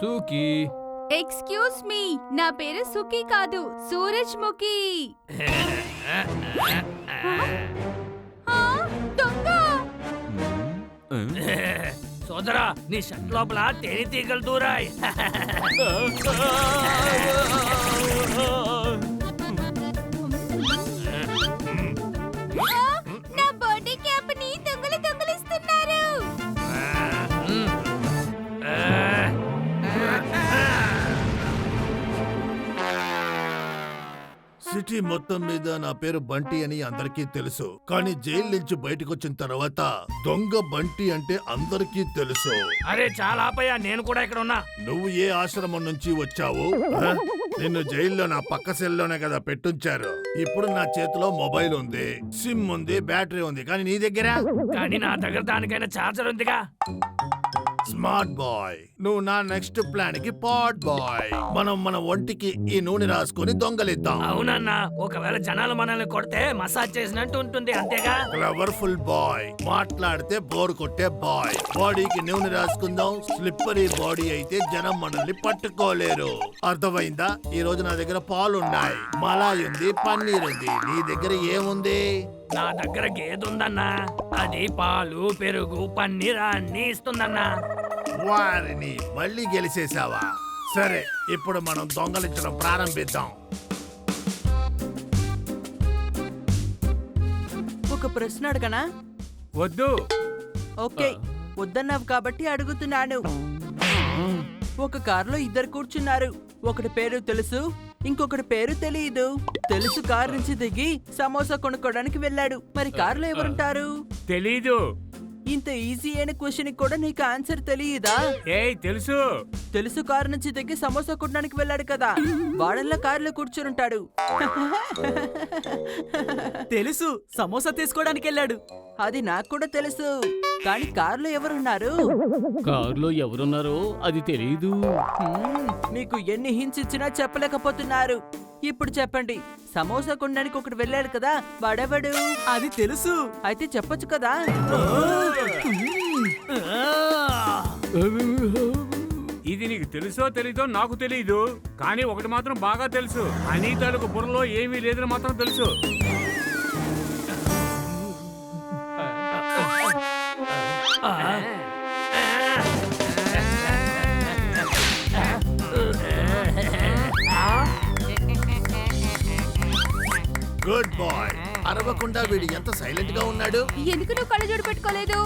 సూకి. Excuse me, నా పేరు సుఖీ కాదు, సూరజ్ముఖి. దొంగ! సోదరా, నీ షర్ట్ లోపల తేనెటీగలు దూరాయి. నా బర్త్డే క్యాప్ ని దొంగలిస్తున్నారు. సిటీ మొత్తం మీద నా పేరు బంటి అని అందరికీ తెలుసు. కానీ జైలు నుంచి బయటకు వచ్చిన తర్వాత దొంగ బంటి అంటే అందరికీ తెలుసు. అరే చాలా ఆపయ్యా, నేను కూడా ఇక్కడ ఉన్నా. నువ్వు ఏ ఆశ్రమం నుంచి వచ్చావు? నిన్ను జైల్లో నా పక్క సెల్లోనే కదా పెట్టుంచారు. ఇప్పుడు నా చేతిలో మొబైల్ ఉంది, సిమ్ ఉంది, బ్యాటరీ ఉంది. కానీ నీ దగ్గర? కానీ నా దగ్గర దానికైనా చార్జర్ ఉందిగా. స్మార్ట్ బాయ్, నువ్వు నా నెక్స్ట్ ప్లాన్ కి పాట్ బాయ్. మనం మన ఒంటికి ఈ నూనె రాసుకొని దొంగలిద్దాం. అవునన్నా, ఒకవేళ జనాలు మనల్ని కొడితే మసాజ్ చేసినట్టు ఉంటుంది, అంతేగా. ఫ్లవర్ఫుల్ బాయ్, మాట్లాడితే బోర్ కొట్టే బాయ్. బాడీకి నూనె రాసుకుందాం. స్లిప్పరీ బాడీ అయితే జనం మనల్ని పట్టుకోలేరు. అర్థమైందా? ఈ రోజు నా దగ్గర పాలున్నాయి, మలాయి ఉంది, పన్నీర్ ఉంది. నీ దగ్గర ఏముంది? నా దగ్గర గేదుందన్నా, అది పాలు, పెరుగు, పన్నీర్ అన్ని ఇస్తుందన్నా. వారిని మళ్ళీ గెలిచేసావా? సరే, ఇప్పుడు మనం దొంగలించడం ప్రారంభిద్దాం. ఒక ప్రశ్న అడగనా? వద్దు. ఓకే, వద్దన్నావు కాబట్టి అడుగుతున్నాను. ఒక కారులో ఇద్దరు కూర్చున్నారు. ఒకటి పేరు తెలుసు, ఇంకొకటి పేరు తెలియదు. తెలుసు కారు నుంచి దిగి సమోసా కొనుక్కోడానికి వెళ్ళాడు. మరి కారులో ఎవరుంటారు? తెలీదు. ఇంత ఈజీ అయిన క్వశ్చన్ కూడా నీకు ఆన్సర్ తెలియదా? తెలుసు. తెలుసు కారు నుంచి దిగి సమోసా కొనడానికి వెళ్ళాడు కదా, వాడల్లా కారులో కూర్చుంటాడు. తెలుసు, సమోసా తీసుకోవడానికి వెళ్ళాడు. అది నాకు కూడా తెలుసు, కానీ కారులో ఎవరున్నారు? కారులో ఎవరున్నారో అది తెలీదు. మీకు ఎన్ని హింట్స్ ఇచ్చినా చెప్పలేకపోతున్నారు. ఇప్పుడు చెప్పండి, సమోసా కొనడానికి ఒకటి వెళ్ళాడు కదా, వాడెవడు? అది తెలుసు. అయితే చెప్పొచ్చు కదా. ఇది నీకు తెలుసో తెలీదో నాకు తెలీదు, కానీ ఒకటి మాత్రం బాగా తెలుసు. అనితలకు బుర్రలో ఏమీ లేదని మాత్రం తెలుసు. Good bye. అరవకుండా వీడు ఎంత సైలెంట్ గా ఉన్నాడు. ఎందుకు నువ్వు కళ్ళజోడు పెట్టుకోలేదు?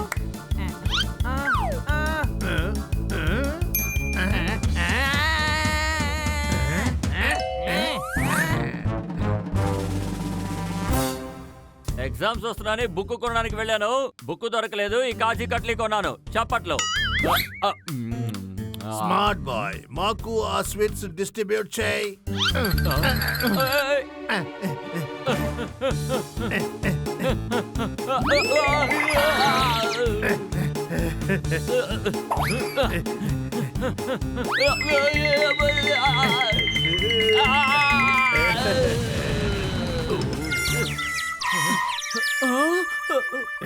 ఎగ్జామ్స్ వస్తున్నాని బుక్ కొనడానికి వెళ్ళాను. బుక్ దొరకలేదు, ఈ కాజీ కట్లీ కొన్నాను. చప్పట్లు. స్మార్ట్ బాయ్, మాకు ఆ స్వీట్స్ డిస్ట్రిబ్యూట్ చేయి.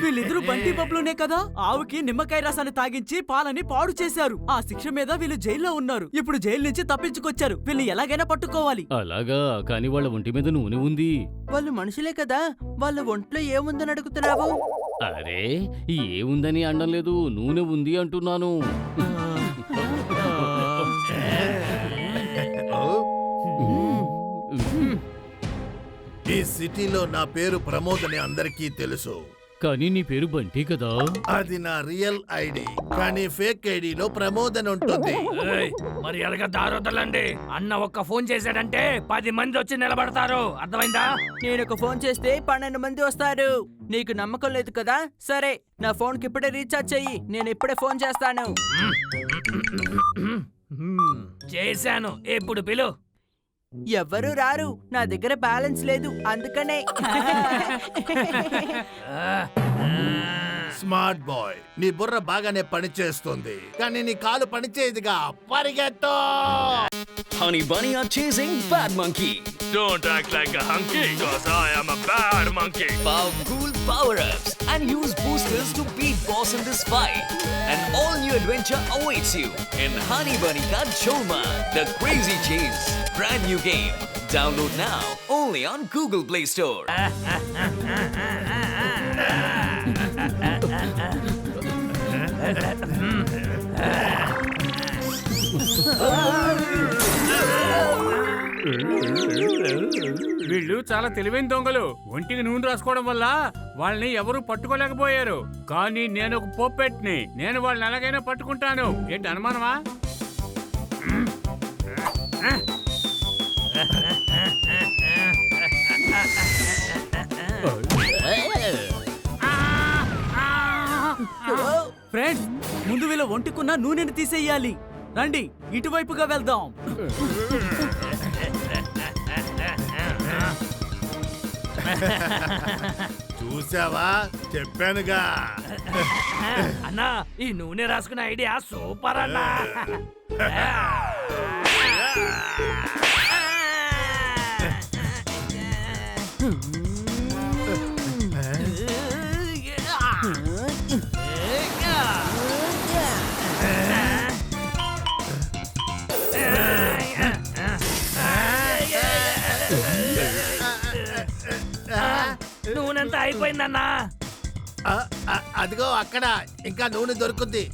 వీళ్ళిద్దరూ బంటి బబ్లునే కదా ఆవుకి నిమ్మకాయ రసాన్ని తాగించి పాలని పాడు చేశారు. ఆ శిక్ష మీద వీళ్ళు జైల్లో ఉన్నారు. ఇప్పుడు జైలు నుంచి తప్పించుకొచ్చారు. వీళ్ళు ఎలాగైనా పట్టుకోవాలి. అలాగా? కానీ వాళ్ళ ఒంటి మీద నూనె ఉంది. వాళ్ళు మనుషులే కదా, వాళ్ళ ఒంట్లో ఏముందని అడుగుతున్నావు? అరే, ఏముందని అనడం లేదు, నూనె ఉంది అంటున్నాను. ఈ సిటీలో నా పేరు ప్రమోద్ అని అందరికీ తెలుసు. కానీ నీ పేరు బంటి కదా? అది నా రియల్ ఐడి, కానీ ఫేక్ ఐడిలో ప్రమోద్ అని ఉంటుంది. మరి ఎలాగ దారొద్దలండి. అన్న ఒక్క ఫోన్ చేశాడంటే 10 మంది వచ్చి నిలబడతారు, అర్థమైందా? నేను ఒక ఫోన్ చేస్తే 12 మంది వస్తారు. నీకు నమ్మకం లేదు కదా? సరే, నా ఫోన్ కి ఇప్పుడే రీఛార్జ్ చెయ్యి, నేను ఇప్పుడే ఫోన్ చేస్తాను. చేశాను, ఇప్పుడు పిలు. ఎవ్వరూ రారు, నా దగ్గర బ్యాలెన్స్ లేదు, అందుకనే. స్మార్ట్ బాయ్, నీ బుర్ర బాగానే పనిచేస్తుంది, కానీ నీ కాలు పనిచేయదుగా. పరిగెత్తు. Honey Bunny are chasing Bad Monkey. Don't act like a hunky, cause I am a bad monkey. Powerful power-ups and use boosters to beat boss in this fight. An all-new adventure awaits you in Honey Bunny Ka Cholma, The Crazy Chase. Brand new game. Download now only on Google Play Store. వీళ్ళు చాలా తెలివైన దొంగలు. ఒంటికి నూనె రాసుకోవడం వల్ల వాళ్ళని ఎవరు పట్టుకోలేకపోయారు. కానీ నేను ఒక పోపెట్ని. నేను వాళ్ళని ఎలాగైనా పట్టుకుంటాను. ఏంటి అనుమానమా? ఫ్రెండ్స్, ముందు వీళ్ళ ఒంటికున్న నూనెని తీసేయాలి. రండి, ఇటువైపుగా వెళ్దాం. చూసావా, చెప్పానుగా. అన్నా, ఈ నూనె రాసుకునే ఐడియా సూపర్ అన్నా. నూనెంతా అయిపోయిందన్నా. అదిగో అక్కడ ఇంకా నూనె దొరుకుద్ది.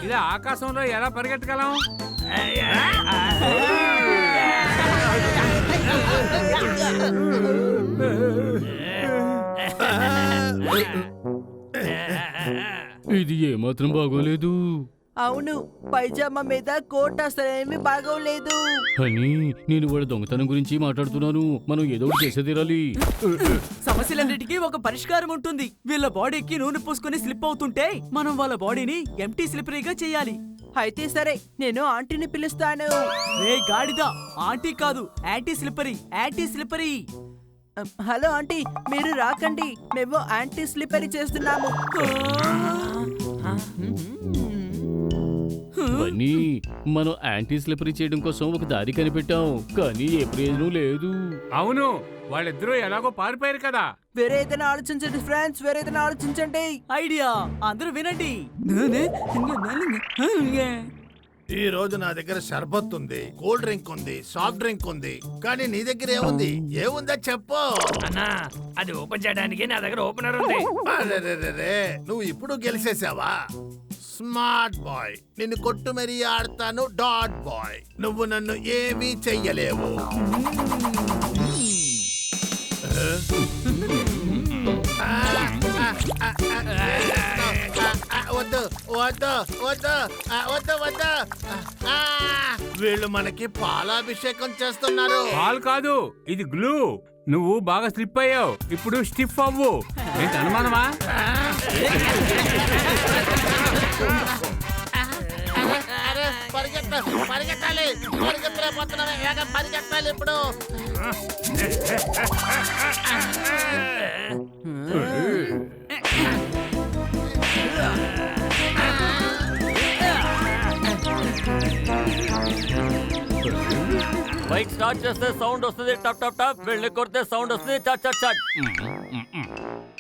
ఇలా ఆకాశంలో ఎలా పరిగెట్టగలం? ఇది ఏమాత్రం బాగోలేదు. అవును, పైజామా మీద కోట్ అసలేమి బాగోలేదు. అని నేను వాడి దొంగతనం గురించి మాట్లాడుతున్నాను. మనం ఏదో ఒకటి చేసే తీరాలి. సమస్యలన్నిటికీ ఒక పరిష్కారం ఉంటుంది. వీళ్ళ బాడీకి నూనె పూసుకొని స్లిప్ అవుతుంటే మనం వాళ్ళ బాడీని ఎంటీ స్లిపరీగా చేయాలి. అయితే సరే, నేను ఆంటీని పిలుస్తాను. రే గాడిదా, ఆంటీ కాదు, anti slippery, anti slippery. Hello aunty, మీరు రాకండి, మేము యాంటీ స్లిపరీ చేస్తున్నాము. బన్నీ, మనం యాంటీ స్లిపరీ చేయడం కోసం ఒక దారి కనిపెట్టాం, కానీ ఏ ప్రయోజనం లేదు. అవును, వాళ్ళిద్దరూ ఎలాగో పారిపోయారు కదా. వేరే ఏదైనా ఆలోచించండి ఫ్రెండ్స్, వేరే ఏదైనా ఆలోచించండి. ఐడియా, అందరూ వినండి. ఈ రోజు నా దగ్గర షర్బత్ ఉంది, కూల్ డ్రింక్ ఉంది, సాఫ్ట్ డ్రింక్ ఉంది. కానీ నీ దగ్గర ఏముంది? ఏముందా చెప్పు. అన్నా, అది ఓపెన్ చేయడానికి నా దగ్గర ఓపెనర్ ఉంది. అరెరెరెరె, నువ్వు ఇప్పుడు గెలిచేసావా? స్మార్ట్ బాయ్, నిన్ను కొట్టు మరీ ఆడతాను. డాట్ బాయ్, నువ్వు నన్ను ఏమీ చెయ్యలేవు. వద్దు వద్దు వద్దు వద్దు వద్దు. వీళ్ళు మనకి పాలాభిషేకం చేస్తున్నారు. పాలు కాదు, ఇది గ్లూ. నువ్వు బాగా స్లిప్ అయ్యావు, ఇప్పుడు స్టిఫ్ అవ్వు. ఏంటి అనుమానమా? పరిగెత్తాలి, పరిగెత్తలేకపోతున్నాను. పరిగెత్తాలి ఇప్పుడు. Bike stop. స్టార్ట్ చేస్తే సౌండ్ వస్తుంది టప్ టప్ టప్, వెళ్ళి కొడితే సౌండ్ వస్తుంది చట్ చట్ చట్.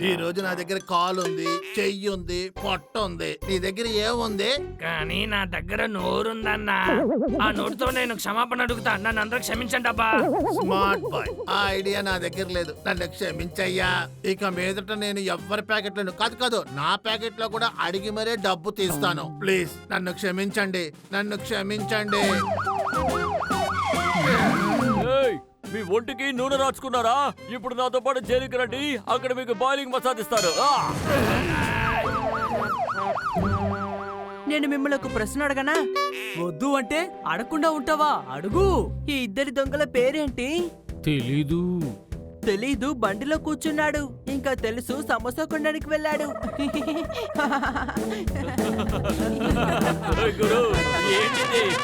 ఈ రోజు నా దగ్గర కాలు ఉంది, చెయ్యి ఉంది, పొట్ట ఉంది. నీ దగ్గర ఏముంది? కానీ నా దగ్గర నోరుందన్నా. ఆ నోరుతో నేను క్షమాపణ అడుగుతా. నన్ను అందరూ క్షమించండి అబ్బా. స్మార్ట్ బాయ్, ఆ ఐడియా నా దగ్గర లేదు. నన్ను క్షమించయ్యా. ఇక మీదట నేను ఎవ్వరి ప్యాకెట్లను కాదు నా ప్యాకెట్ లో కూడా అడిగి మరే డబ్బు తీస్తాను. ప్లీజ్ నన్ను క్షమించండి, నన్ను క్షమించండి. ఏయ్, మీ ఒంటికి నూనె రాచుకున్నారా? ఇప్పుడు నాతో పాటు జైలుకి రండి, అక్కడ మీకు బాయిలింగ్ మసాజ్ ఇస్తారు. నేను మిమ్మల్ని ఒక ప్రశ్న అడగనా? వద్దు అంటే అడగకుండా ఉంటావా? అడుగు. ఈ ఇద్దరి దొంగల పేరేంటి? తెలీదు. తెలీదు, బండిలో కూర్చున్నాడు. ఇంకా తెలుసు, సమోసా కొనడానికి వెళ్ళాడు. గురు ఏంటిది?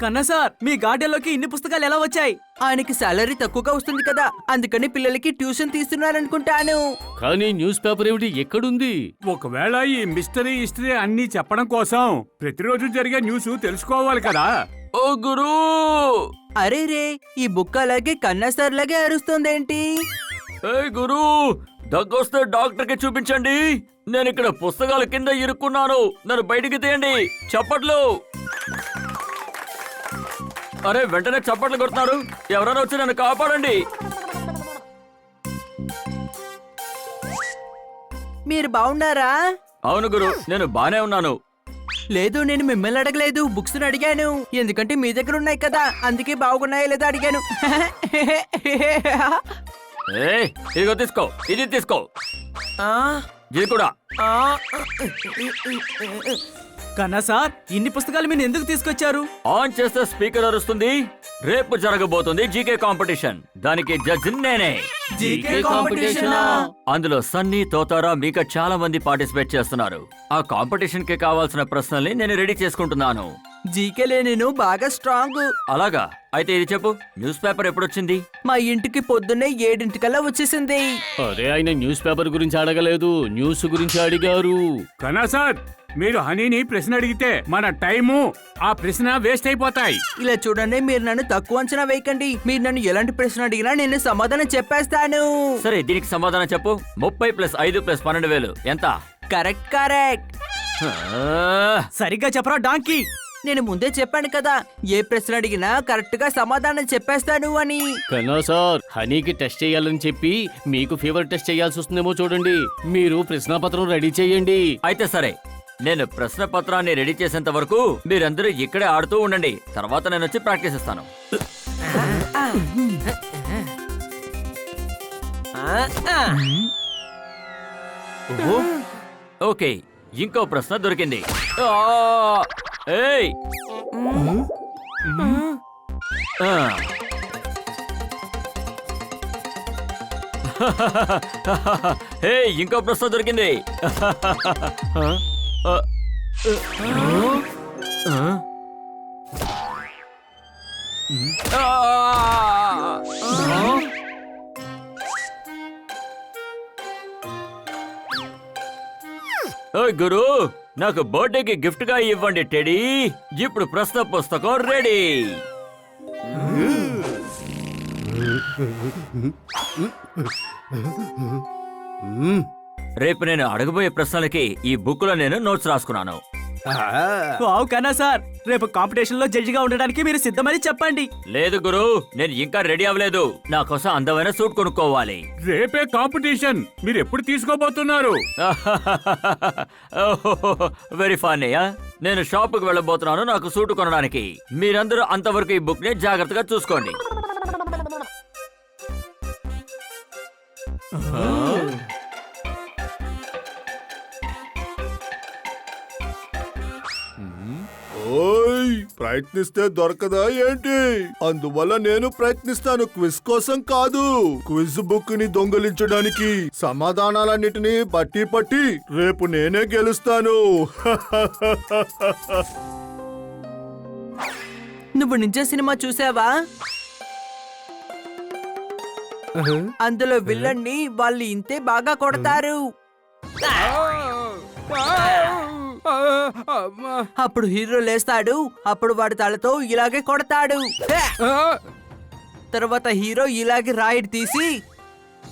కన్నా సార్, మీ గార్డెన్లోకి ఇన్ని పుస్తకాలు ఎలా వచ్చాయి? ఆయనకి సాలరీ తక్కువగా వస్తుంది కదా, అందుకని పిల్లలకి ట్యూషన్ తీస్తున్నారనుకుంటాను. కానీ న్యూస్ పేపర్ ఏమిటి ఎక్కడుంది? ఒకవేళ ఈ మిస్టరీ హిస్టరీ అన్ని చెప్పడం కోసం ప్రతిరోజు జరిగే న్యూస్ తెలుసుకోవాలి కదా. ఓ గురు, అరే రే, ఈ బుక్ అలాగే కన్నా సార్ లాగే అరుస్తుందేంటి? ఏ గురు, దగ్గొస్తే డాక్టర్ కి చూపించండి. నేను ఇక్కడ పుస్తకాల కింద ఇరుక్కున్నాను, నన్ను బయటికి తీయండి. చప్పట్లు. అరే వెంటనే చప్పట్లు కొడుతున్నారు, ఎవరైనా వచ్చి నన్ను కాపాడండి. మీరు బాగున్నారా? అవును గురు, నేను బానే ఉన్నాను. లేదు, నేను మిమ్మల్ని అడగలేదు, బుక్స్ అడిగాను. ఎందుకంటే మీ దగ్గర ఉన్నాయి కదా, అందుకే బాగున్నాయా లేదా అడిగాను. ఏ ఇదిగో తీసుకో, ఇది తీసుకో, ఆ, ఇది కూడా. ఆ. కన్నా సార్, ఇన్ని పుస్తకాలు మీరు ఎందుకు తీసుకొచ్చారు? ఆన్ చేస్తే స్పీకర్ అరుస్తుంది. రేపు జరగబోతుంది జీకే కాంపిటీషన్, దానికి జడ్జి నేనే. జీకే కాంపిటీషనా? అందులో సన్నీ, తోతారా, మీకా చాలా మంది పార్టిసిపేట్ చేస్తున్నారు. ఆ కాంపిటీషన్ కి కావాల్సిన ప్రశ్నల్ని నేను రెడీ చేసుకుంటున్నాను. జీకేలే నేను బాగా స్ట్రాంగ్. అలాగా, అయితే ఇది చెప్పు, న్యూస్ పేపర్ ఎప్పుడొచ్చింది? మా ఇంటికి పొద్దున్నే 7 వచ్చేసింది. అరే ఆయన న్యూస్ పేపర్ గురించి అడగలేదు, న్యూస్ గురించి అడిగారు. కన్నా సార్, మీరు హనీని ప్రశ్న అడిగితే మన టైము ఆ ప్రశ్న వేస్ట్ అయిపోతాయి. ఇలా చూడండి, మీరు నన్ను తక్కువ అంచనా వేయకండి. మీరు నన్ను ఎలాంటి ప్రశ్న అడిగినా నేను సమాధానం చెప్పేస్తాను. సరే, దీనికి సమాధానం చెప్పు. 30 + 5 + 12,000 ఎంత? Correct correct. సరిగ్గా చెప్పరా డాంకీ. నేను ముందే చెప్పాను కదా, ఏ ప్రశ్న అడిగినా కరెక్ట్ గా సమాధానం చెప్పేస్తాను అని. కన్నా సార్, హనీకి టెస్ట్ చేయాలని చెప్పి మీకు ఫీవర్ టెస్ట్ చేయాల్సి వస్తుందేమో చూడండి. మీరు ప్రశ్నాపత్రం రెడీ చేయండి. అయితే సరే, నేను ప్రశ్న పత్రాన్ని రెడీ చేసేంత వరకు మీరందరూ ఇక్కడే ఆడుతూ ఉండండి. తర్వాత నేను వచ్చి ప్రాక్టీస్ ఇస్తాను. ఓకే, ఇంకో ప్రశ్న దొరికింది. ఏయ్, హే, ఇంకో ప్రశ్న దొరికింది. గురు, నాకు బర్త్డేకి గిఫ్ట్ గా ఇవ్వండి టెడీ. ఇప్పుడు ప్రశ్న పుస్తకం రెడీ. రేపు నేను అడగబోయే ప్రశ్నలకి ఈ బుక్ లో నేను నోట్స్ రాసుకున్నాను. వావ్ కన్నా సార్, రేపు కాంపిటీషన్ లో జడ్జిగా ఉండడానికి మీరు సిద్ధమని చెప్పండి. లేదు గురు, నేను ఇంకా రెడీ అవ్వలేదు. నా కోసం అందమైన సూట్ కొనుక్కోవాలి. రేపే కాంపిటీషన్, మీరు ఎప్పుడు తీసుకోబోతున్నారు? Very funny. నేను షాప్ కు వెళ్ళబోతున్నాను నాకు సూట్ కొనడానికి. మీరందరూ అంతవరకు ఈ బుక్ ని జాగ్రత్తగా చూసుకోండి. ప్రయత్నిస్తే దొరకదా ఏంటి? అందువల్ల నేను ప్రయత్నిస్తాను. క్విజ్ కోసం కాదు, క్విజ్ బుక్ ని దొంగలించడానికి. సమాధానాలన్నిటినీ బట్టి పట్టి రేపు నేనే గెలుస్తాను. నువ్వు నింజా సినిమా చూసావా? అందులో విల్లన్ని వాళ్ళు ఇంతే బాగా కొడతారు. అప్పుడు హీరో లేస్తాడు, అప్పుడు వాడి తలతో ఇలాగే కొడతాడు. తర్వాత హీరో ఇలాగే రాయిడ్ తీసి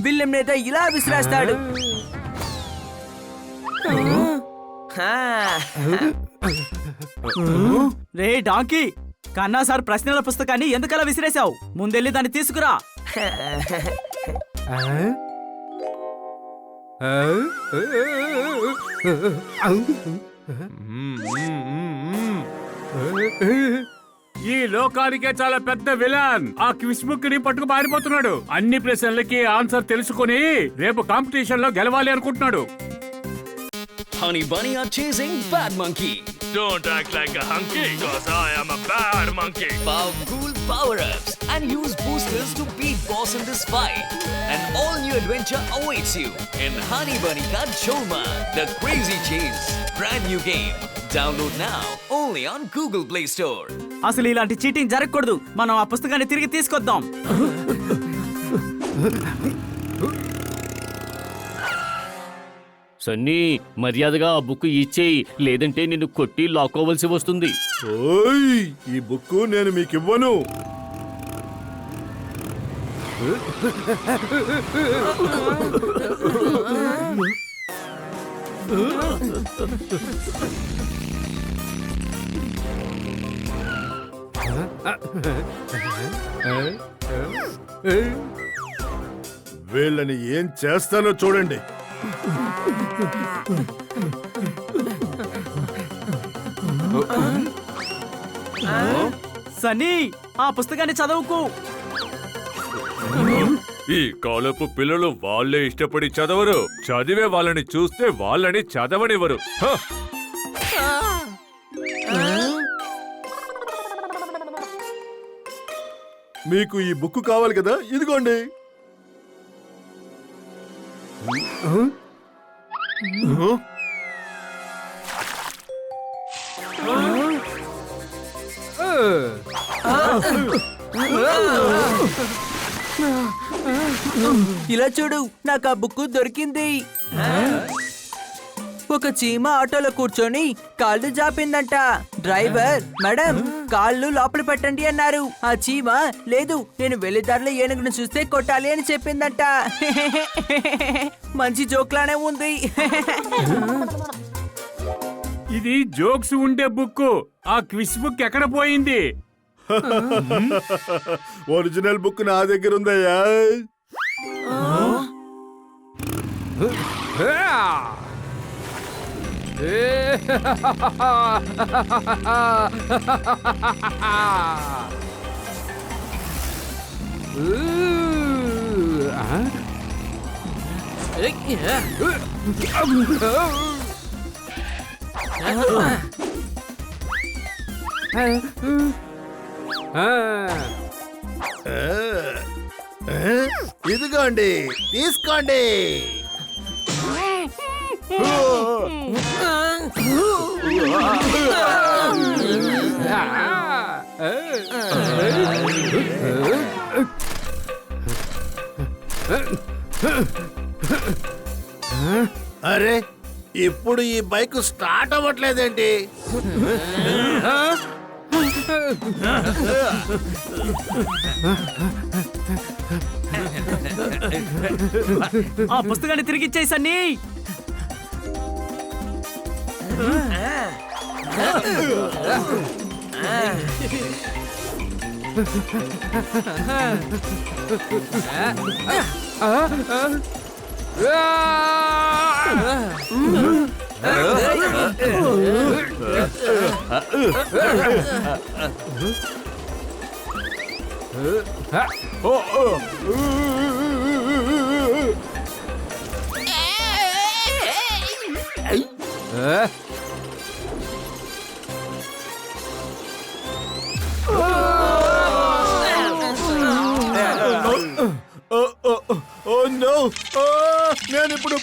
విల్లన్ మీద ఇలా విసిరేస్తాడు. రే డాంకీ, కన్నా సార్ ప్రశ్నల పుస్తకాన్ని ఎందుకలా విసిరేశావు? ముందెళ్ళి దాన్ని తీసుకురా. ఈ లోకానికే చాలా పెద్ద విలన్ ఆ క్విజ్ బుక్ ని పట్టుకు పారిపోతున్నాడు. అన్ని ప్రశ్నలకి ఆన్సర్ తెలుసుకుని రేపు కాంపిటీషన్ లో గెలవాలి అనుకుంటున్నాడు. Honey Bunny are chasing Bad Monkey. Don't act like a hunky, cause I am a bad monkey. Powerful power-ups and use boosters to beat boss in this fight. An all-new adventure awaits you in Honey Bunny Ka Choma, The Crazy Chase. Brand new game. Download now only on Google Play Store. అసలు ఇలాంటి cheating జరగకూడదు. మనం ఆ పుస్తకాన్ని తిరిగి తీసుకొద్దాం. సన్నీ, మర్యాదగా ఆ బుక్ ఇచ్చేయి, లేదంటే నిన్ను కొట్టి లాక్కోవలసి వస్తుంది. ఓయ్, ఈ బుక్ నేను మీకివ్వను. వీళ్ళని ఏం చేస్తానో చూడండి. సన్నీ, ఆ పుస్తకాన్ని చదవుకు. ఈ కాలపు పిల్లలు వాళ్ళే ఇష్టపడి చదవరు. చదివే వాళ్ళని చూస్తే వాళ్ళని చదవనివ్వరు. మీకు ఈ బుక్ కావాలి కదా, ఇదిగోండి. ఇలా చూడు, నాకు ఆ బుక్ దొరికింది. ఒక చీమ ఆటోలో కూర్చొని కాళ్ళు జాపిందంట. డ్రైవర్, మేడం కాళ్ళు లోపల పెట్టండి అన్నారు. ఆ చీమ లేదు, నేను వెళ్ళేదారిలో ఏనుగును చూస్తే కొట్టాలి అని చెప్పిందంట. మంచి జోక్లానే ఉంది. ఇది జోక్స్ ఉండే బుక్. ఆ క్విజ్ బుక్ ఎక్కడ పోయింది? ఒరిజినల్ బుక్ నా దగ్గర ఉందయ్యా. ఇదిగోండి, తీసుకోండి. అరే, ఇప్పుడు ఈ బైక్ స్టార్ట్ అవ్వట్లేదేంటి? ఆ పుస్తకాన్ని తిరిగి ఇచ్చేయి సన్నీ.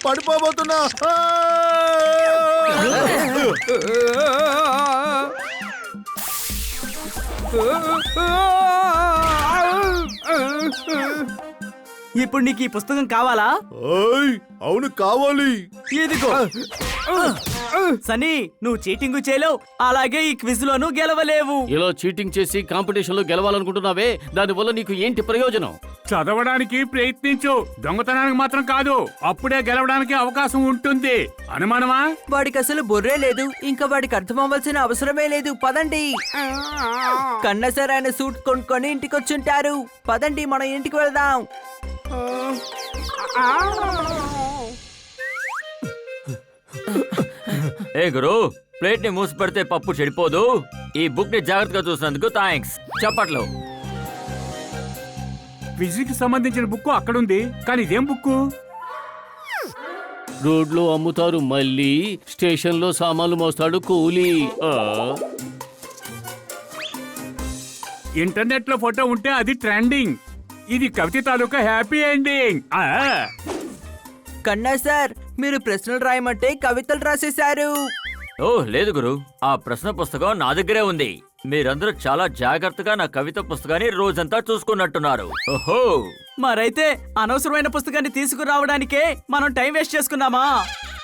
పడిపోబోతున్నా ఇప్పుడు నీకు ఈ పుస్తకం కావాలా? అవును కావాలి. ఇదిగో సనీ, నువ్వు చీటింగ్ చేయలేవు, అలాగే ఈ క్విజ్ లోను గెలవలేవు. ఇలా చీటింగ్ చేసి కాంపిటీషన్ లో గెలవాలనుకుంటున్నావే, దానివల్ల నీకు ఏంటి ప్రయోజనం? చదవడానికి ప్రయత్నించు, దొంగతనానికి మాత్రం కాదు. అప్పుడే గెలవడానికి అవకాశం ఉంటుంది. అనుమానమా? వాడికి అసలు బుర్రే లేదు, ఇంకా వాడికి అర్థం అవ్వాల్సిన అవసరమే లేదు. పదండి. కన్నా సార్ ఆయన సూట్ కొనుక్కొని ఇంటికి వచ్చుంటారు. పదండి, మనం ఇంటికి వెళ్దాం. ఏ గురు, ప్లేట్ ని మూసి పెడితే పప్పు చెడిపోదు. ఈ బుక్ ని జాగ్రత్తగా చూసినందుకు థ్యాంక్స్. చప్పట్లు. ఫిజిక్స్ సంబంధించిన బుక్ అక్కడుంది, కానీ ఇదేం బుక్కు? రోడ్లో అమ్ముతారు మళ్ళీ, స్టేషన్ లో సామాన్లు మోస్తాడు కూలీ. ఇంటర్నెట్ లో ఫోటో ఉంటే అది ట్రెండింగ్. ఇది కవిత తాలూకా హ్యాపీ ఎండింగ్. కన్నా సార్, మీరు ప్రశ్నలు రాయమంటే కవితలు రాసేశారు. ఓ లేదు గురు, ఆ ప్రశ్న పుస్తకం నా దగ్గరే ఉంది. మీరందరూ చాలా జాగ్రత్తగా నా కవిత పుస్తకాన్ని రోజంతా చూసుకున్నట్టున్నారు. ఓహో, మరైతే అనవసరమైన పుస్తకాన్ని తీసుకురావడానికే మనం టైం వేస్ట్ చేసుకున్నామా?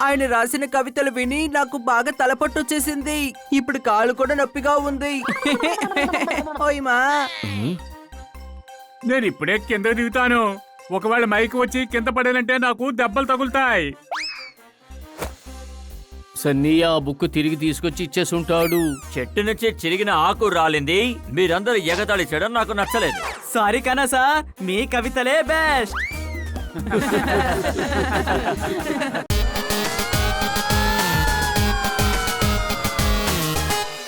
ఆయన రాసిన కవితలు విని నాకు బాగా తలపట్టు వచ్చేసింది. ఇప్పుడు కాళ్ళు కూడా నొప్పిగా ఉంది. ఓయ్మా, నేను ఇప్పుడే కింద దిగుతాను. ఒకవేళ మైక్ వచ్చి కింద పడాలంటే నాకు దెబ్బలు తగులుతాయి. సన్నీ ఆ బుక్ తిరిగి తీసుకొచ్చి ఇచ్చేసుంటాడు. చెట్టు నుంచి చిరిగిన ఆకు రాలింది. మీరందరూ ఎగతాళి చేయడం నాకు నచ్చలేదు. సారీ కన్నా సార్, మీ కవితలే బెస్ట్.